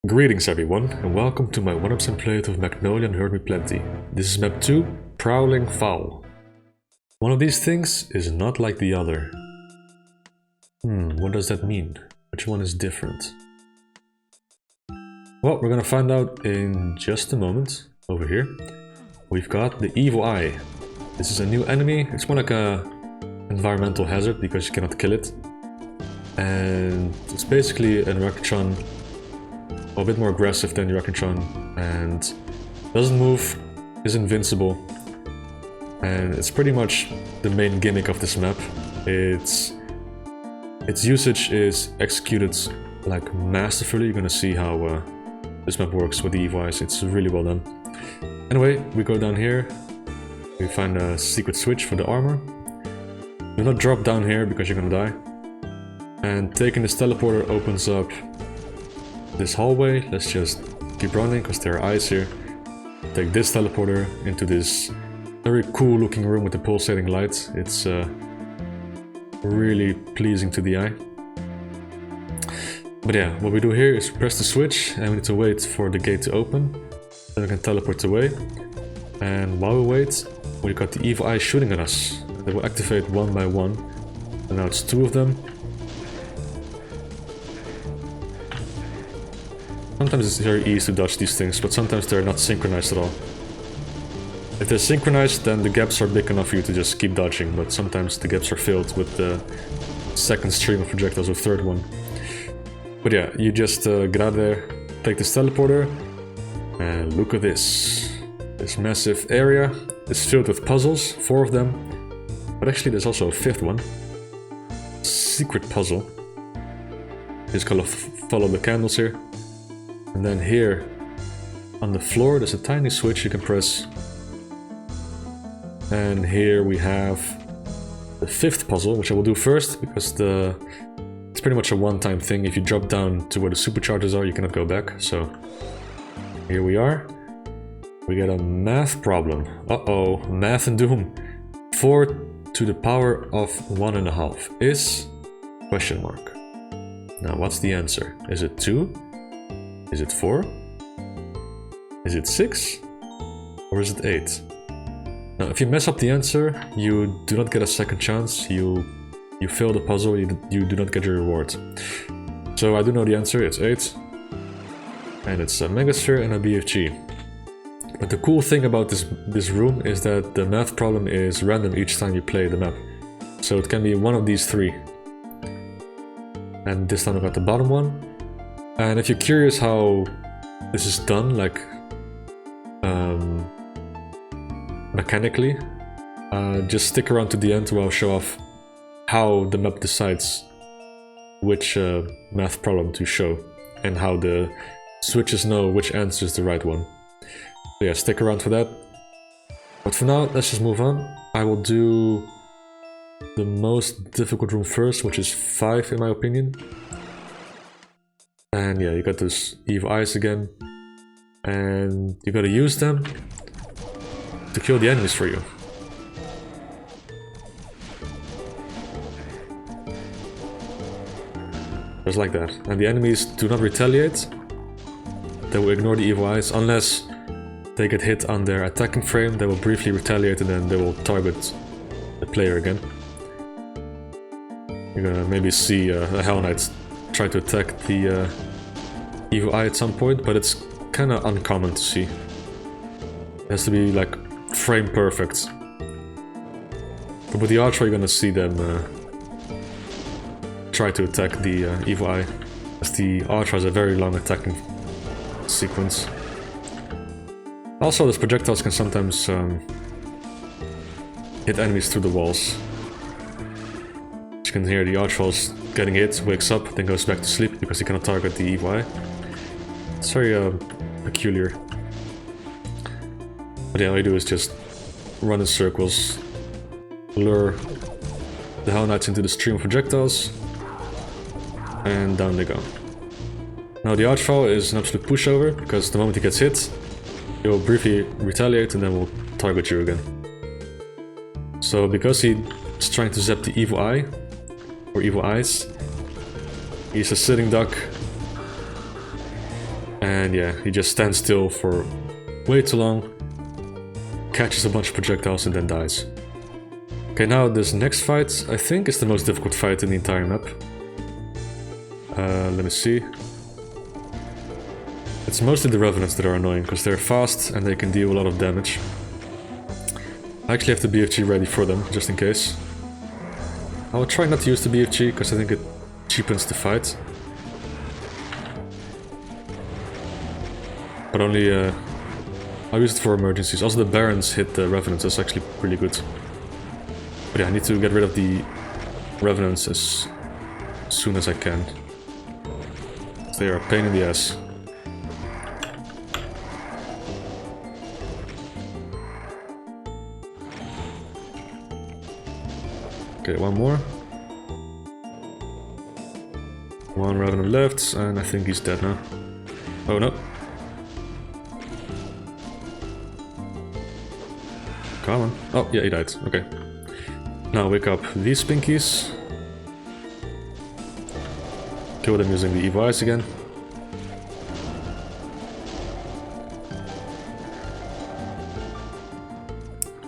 Greetings everyone, and welcome to my 100% playthrough of Magnolia and Heard Me Plenty. This is map 2, Prowling Fowl. One of these things is not like the other. What does that mean? Which one is different? Well, we're gonna find out in just a moment. Over here, we've got the Evil Eye. This is a new enemy. It's more like a environmental hazard because you cannot kill it. And it's basically an Electron, a bit more aggressive than the Electron, and doesn't move, is invincible, and it's pretty much the main gimmick of this map. Its usage is executed like masterfully. You're gonna see how this map works with the Evil Eyes. It's really well done. Anyway, we go down here, we find a secret switch for the armor. Do not drop down here because you're gonna die. And taking this teleporter opens up this hallway. Let's just keep running because there are eyes here. Take this teleporter into this very cool looking room with the pulsating light. It's really pleasing to the eye. But yeah, what we do here is press the switch and we need to wait for the gate to open. Then we can teleport away. And while we wait, we got the Evil Eye shooting at us. They will activate one by one. And now it's two of them. Sometimes it's very easy to dodge these things, but sometimes they're not synchronized at all. If they're synchronized, then the gaps are big enough for you to just keep dodging, but sometimes the gaps are filled with the second stream of projectiles or third one. But yeah, you just get out there, take this teleporter, and look at this. This massive area is filled with puzzles, 4 of them, but actually there's also a 5th one. Secret puzzle. Just gotta follow the candles here. And then here on the floor there's a tiny switch you can press. And here we have the 5th puzzle, which I will do first because it's pretty much a one-time thing. If you drop down to where the superchargers are, you cannot go back. So here we are. We get a math problem. Uh-oh, math and doom. 4 to the power of 1.5 is question mark. Now what's the answer? Is it 2? Is it 4? Is it 6? Or is it 8? Now, if you mess up the answer, you do not get a second chance. You fail the puzzle, you do not get your reward. So I do know the answer, it's 8. And it's a Megasphere and a BFG. But the cool thing about this room is that the math problem is random each time you play the map. So it can be one of these 3. And this time I got the bottom one. And if you're curious how this is done, like mechanically, just stick around to the end where I'll show off how the map decides which math problem to show and how the switches know which answer is the right one. So yeah, stick around for that. But for now, let's just move on. I will do the most difficult room first, which is 5 in my opinion. And yeah, you got those Evil Eyes again. And you gotta use them to kill the enemies for you. Just like that. And the enemies do not retaliate. They will ignore the Evil Eyes unless they get hit on their attacking frame. They will briefly retaliate and then they will target the player again. You're gonna maybe see a Hell Knight try to attack the Evil Eye at some point, but it's kind of uncommon to see. It has to be like frame perfect. But with the Archer, you're gonna see them try to attack the Evil Eye, as the Archer has a very long attacking sequence. Also, those projectiles can sometimes hit enemies through the walls. You can hear the Archwall's getting hit, wakes up, then goes back to sleep because he cannot target the Evil Eye. It's very peculiar. But yeah, all you do is just run in circles, lure the Hell Knights into the stream of projectiles, and down they go. Now the Archfowl is an absolute pushover because the moment he gets hit, he will briefly retaliate and then will target you again. So because he's trying to zap the Evil Eye, or Evil Eyes, he's a sitting duck And yeah, he just stands still for way too long, catches a bunch of projectiles and then dies. Okay, now this next fight, I think is the most difficult fight in the entire map. Let me see. It's mostly the Revenants that are annoying, because they're fast and they can deal a lot of damage. I actually have the BFG ready for them, just in case. I will try not to use the BFG, because I think it cheapens the fight. But only, I'll use it for emergencies. Also the Barons hit the Revenants, that's actually pretty good. But yeah, I need to get rid of the Revenants as soon as I can. They are a pain in the ass. Okay, one more. One Revenant left, and I think he's dead now. Oh no. Come on. Oh, yeah, he died. Okay. Now wake up these pinkies. Kill them using the evil eyes again.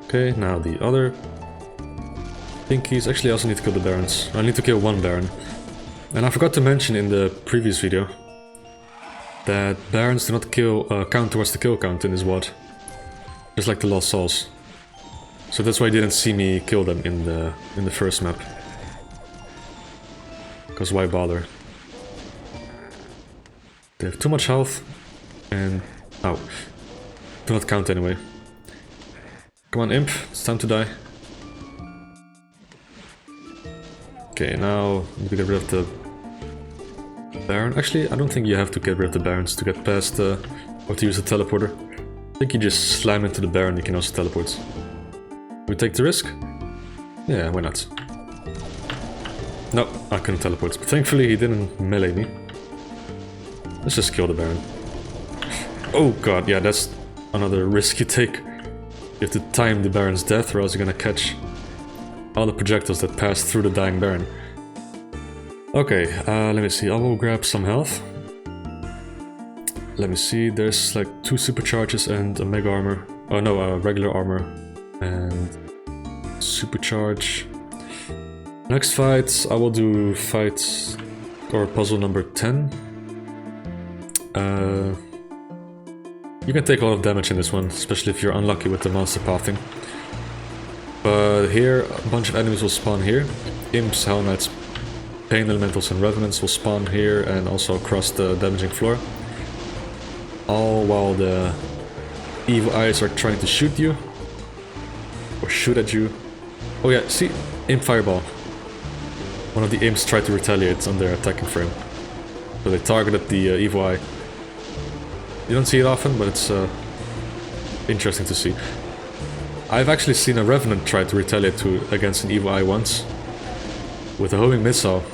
Okay, now the other pinkies. Actually, I also need to kill the Barons. I need to kill one Baron. And I forgot to mention in the previous video that Barons do not count towards the kill count in this WAD. Just like the Lost Souls. So that's why you didn't see me kill them in the first map. Because why bother? They have too much health and... oh. Do not count anyway. Come on, Imp, it's time to die. Okay, now we can get rid of the Baron. Actually, I don't think you have to get rid of the Barons to get past or to use the teleporter. I think you just slam into the Baron, you can also teleport. We take the risk? Yeah, why not? No, I couldn't teleport, but thankfully he didn't melee me. Let's just kill the Baron. Oh god, yeah, that's another risk you take. You have to time the Baron's death, or else you're gonna catch all the projectiles that pass through the dying Baron. Okay, let me see, I will grab some health. Let me see, there's like 2 supercharges and a mega armor. Oh no, regular armor and supercharge. Next fight, I will do fight or puzzle number 10. You can take a lot of damage in this one, especially if you're unlucky with the monster pathing. But here, a bunch of enemies will spawn here. Imps, Hell Knights, Pain Elementals and Revenants will spawn here and also across the damaging floor. All while the evil eyes are trying to shoot you. Or shoot at you. Oh yeah, see? Imp Fireball. One of the imps tried to retaliate on their attacking frame. So they targeted the evil eye. You don't see it often, but it's interesting to see. I've actually seen a Revenant try to retaliate against an evil eye once. With a homing missile.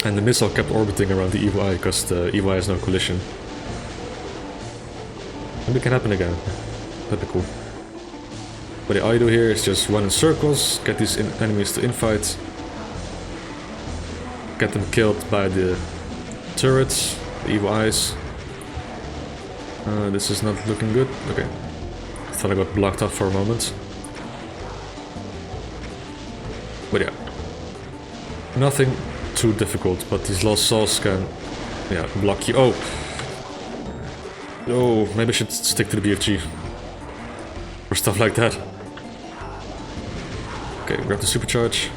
And the missile kept orbiting around the evil eye because the evil eye has no collision. Maybe it can happen again. That'd be cool. But all you do here is just run in circles, get these enemies to infight, get them killed by the turrets, the evil eyes. This is not looking good. Okay. I thought I got blocked off for a moment. But yeah. Nothing too difficult, but these Lost Souls can, yeah, block you. Oh! Oh, maybe I should stick to the BFG. Or stuff like that. Okay, grab the supercharge.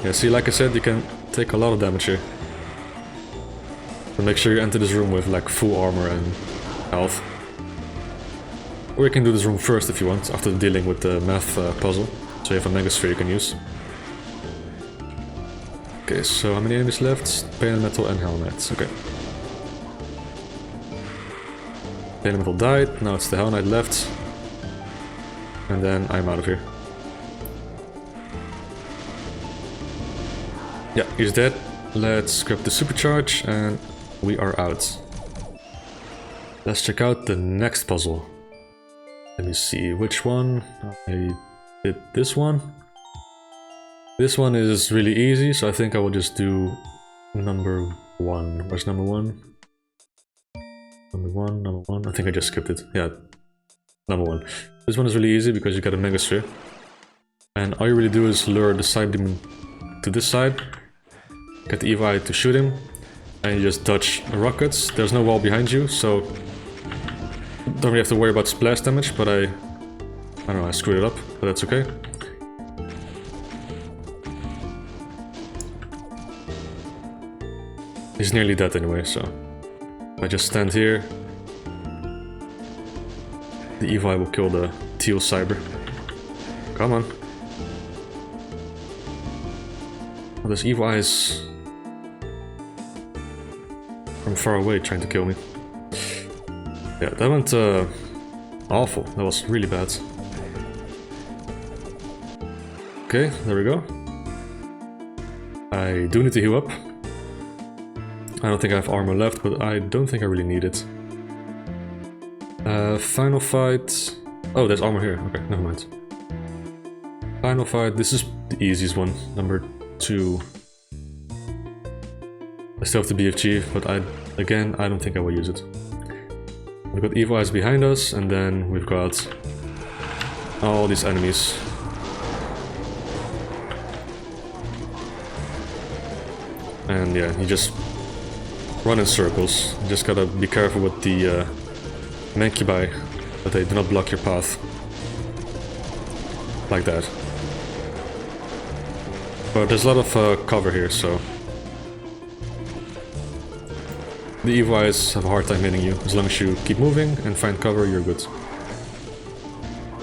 Yeah, see, like I said, you can take a lot of damage here. So make sure you enter this room with like full armor and health. Or you can do this room first if you want, after dealing with the math puzzle. So you have a Mega Sphere you can use. Okay, so how many enemies left? Pain Elemental and Hell Knights, okay. Pain Elemental died, now it's the Hell Knight left. And then I'm out of here. Yeah, he's dead. Let's grab the supercharge and we are out. Let's check out the next puzzle. Let me see which one. I did this one. This one is really easy, so I think I will just do number 1. Where's number 1? Number one. I think I just skipped it. Yeah, number one. This one is really easy because you got a megasphere. And all you really do is lure the side demon to this side, get the evil eye to shoot him, and you just dodge rockets. There's no wall behind you, so don't really have to worry about splash damage, but I don't know, I screwed it up, but that's okay. He's nearly dead anyway, so if I just stand here, the evil eye will kill the teal cyber. Come on. Oh, this evil eye is from far away trying to kill me. Yeah, that went awful. That was really bad. Okay, there we go. I do need to heal up. I don't think I have armor left, but I don't think I really need it. Final fight... Oh, there's armor here. Okay, never mind. Final fight. This is the easiest one. Number 2. I still have the BFG, but again, I don't think I will use it. We've got evil eyes behind us, and then we've got all these enemies. And yeah, you just run in circles. You just gotta be careful with the Mancubi, that they do not block your path. Like that. But there's a lot of cover here, so... The evil eyes have a hard time hitting you. As long as you keep moving and find cover, you're good.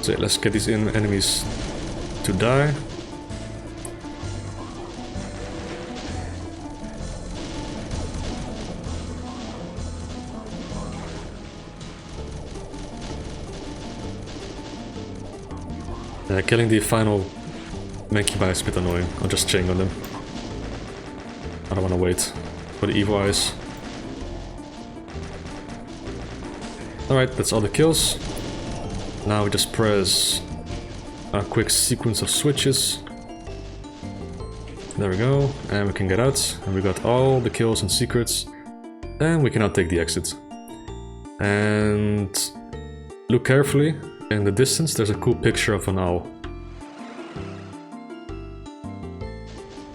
So yeah, let's get these enemies to die. Killing the final Mancubi is a bit annoying. I'll just chain on them. I don't want to wait for the evil eyes. Alright, that's all the kills. Now we just press a quick sequence of switches. There we go, and we can get out. And we got all the kills and secrets. And we can now take the exit. And look carefully. In the distance, there's a cool picture of an owl.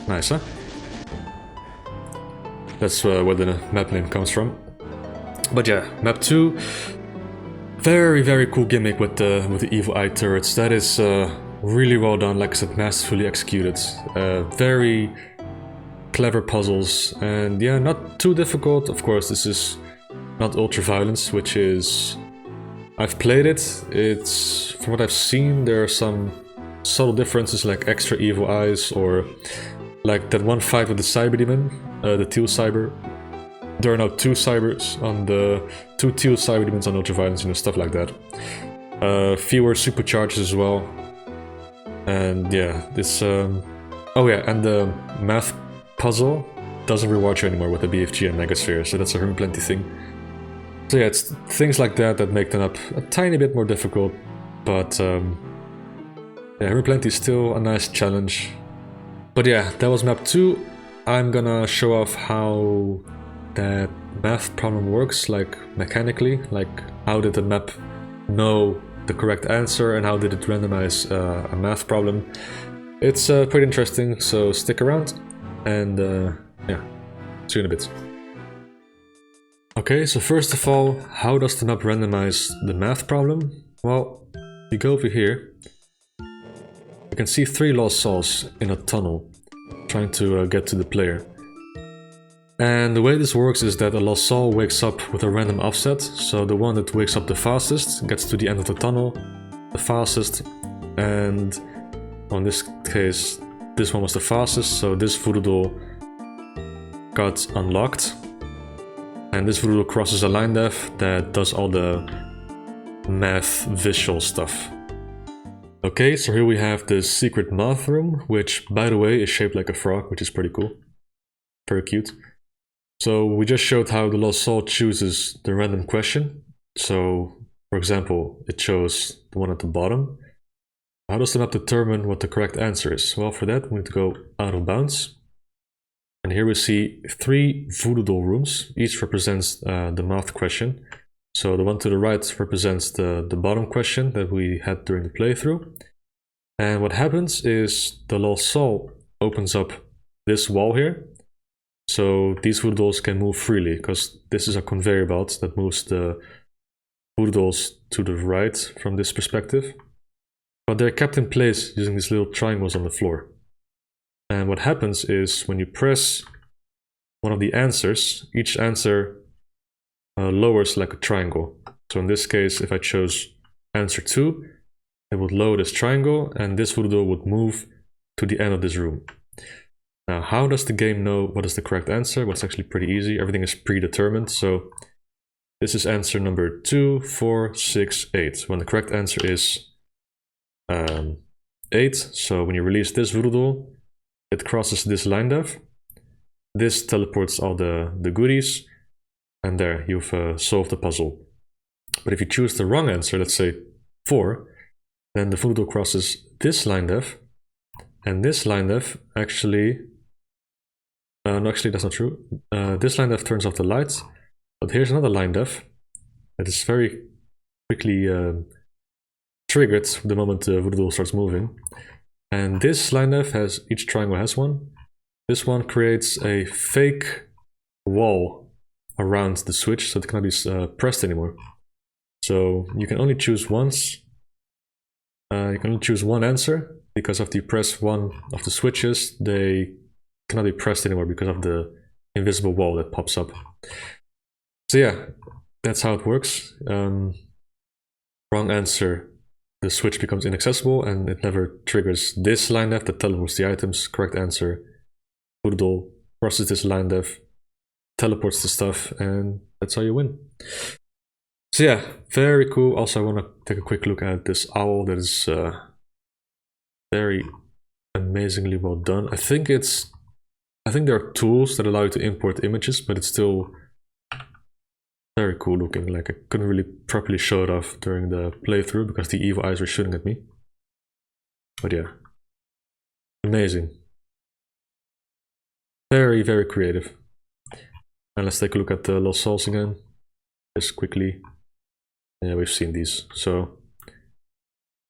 Nice, huh? That's where the map name comes from. But yeah, map 2. Very cool gimmick with the evil eye turrets. That is really well done. Like I said, masterfully executed. Very clever puzzles, and yeah, not too difficult. Of course, this is not ultra-violence, which is... I've played it. It's, from what I've seen, there are some subtle differences, like extra evil eyes, or like that one fight with the cyber demon, the teal cyber. There are now 2 cybers on the 2 teal cyber demons on ultraviolence, you know, stuff like that. Fewer supercharges as well. And yeah, this oh yeah, and the math puzzle doesn't reward you anymore with the BFG and Megasphere, so that's a Hermit Plenty thing. So yeah, it's things like that that make them up a tiny bit more difficult, but yeah, Hermit Plenty is still a nice challenge. But yeah, that was map 2. I'm gonna show off how that math problem works, like mechanically, like how did the map know the correct answer and how did it randomize a math problem. It's pretty interesting, so stick around, and yeah, see you in a bit. Okay, so first of all, how does the map randomize the math problem? Well, you go over here, you can see 3 lost souls in a tunnel trying to get to the player. And the way this works is that a lost soul wakes up with a random offset, so the one that wakes up the fastest gets to the end of the tunnel the fastest, and in this case this one was the fastest, so this voodoo doll got unlocked. And this voodoo crosses a line def that does all the math visual stuff. Okay, so here we have the secret math room, which by the way is shaped like a frog, which is pretty cool. Very cute. So we just showed how the lost soul chooses the random question. So for example, it chose the one at the bottom. How does the map determine what the correct answer is? Well, for that we need to go out of bounds. And here we see 3 voodoo doll rooms. Each represents the math question. So the one to the right represents the bottom question that we had during the playthrough. And what happens is the lost soul opens up this wall here. So these voodoo dolls can move freely, because this is a conveyor belt that moves the voodoo dolls to the right from this perspective. But they're kept in place using these little triangles on the floor. And what happens is when you press one of the answers, each answer lowers like a triangle. So in this case, if I chose answer 2, it would lower this triangle and this voodoo doll would move to the end of this room. Now, how does the game know what is the correct answer? Well, it's actually pretty easy. Everything is predetermined. So this is answer number 2, 4, 6, 8. When the correct answer is 8. So when you release this voodoo doll, it crosses this line def. This teleports all the goodies. And there, you've solved the puzzle. But if you choose the wrong answer, let's say 4, then the voodoo doll crosses this line def. And this line def actually... no, actually that's not true. This line def turns off the lights. But here's another line def that is very quickly triggered the moment the voodoo doll starts moving. And this line def has, each triangle has one. This one creates a fake wall around the switch, so it cannot be pressed anymore. So you can only choose once. You can only choose one answer, because after you press one of the switches, they cannot be pressed anymore because of the invisible wall that pops up. So yeah, that's how it works. Wrong answer, the switch becomes inaccessible and it never triggers this line def that teleports the items. Correct answer, voodoo doll crosses this line def, teleports the stuff, and that's how you win. So yeah, very cool. Also, I want to take a quick look at this owl that is very amazingly well done. I think there are tools that allow you to import images, but it's still very cool looking. Like, I couldn't really properly show it off during the playthrough because the evil eyes were shooting at me. But yeah, amazing. Very, very creative. And let's take a look at the Lost Souls again, just quickly. Yeah, we've seen these. So,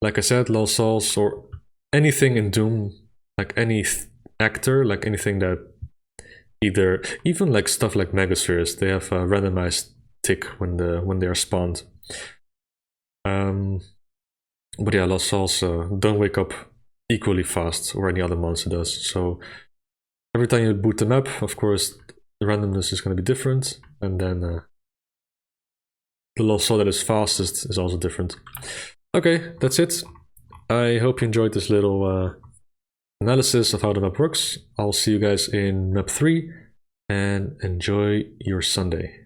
like I said, Lost Souls, or anything in Doom, like any actor, like anything that even like stuff like Megaspheres, they have a randomized tick when they are spawned. But yeah, Lost Souls don't wake up equally fast, or any other monster does. So every time you boot the map, of course, the randomness is going to be different, and then the Lost Soul that is fastest is also different. Okay, that's it. I hope you enjoyed this little analysis of how the map works. I'll see you guys in map 3, and enjoy your Sunday.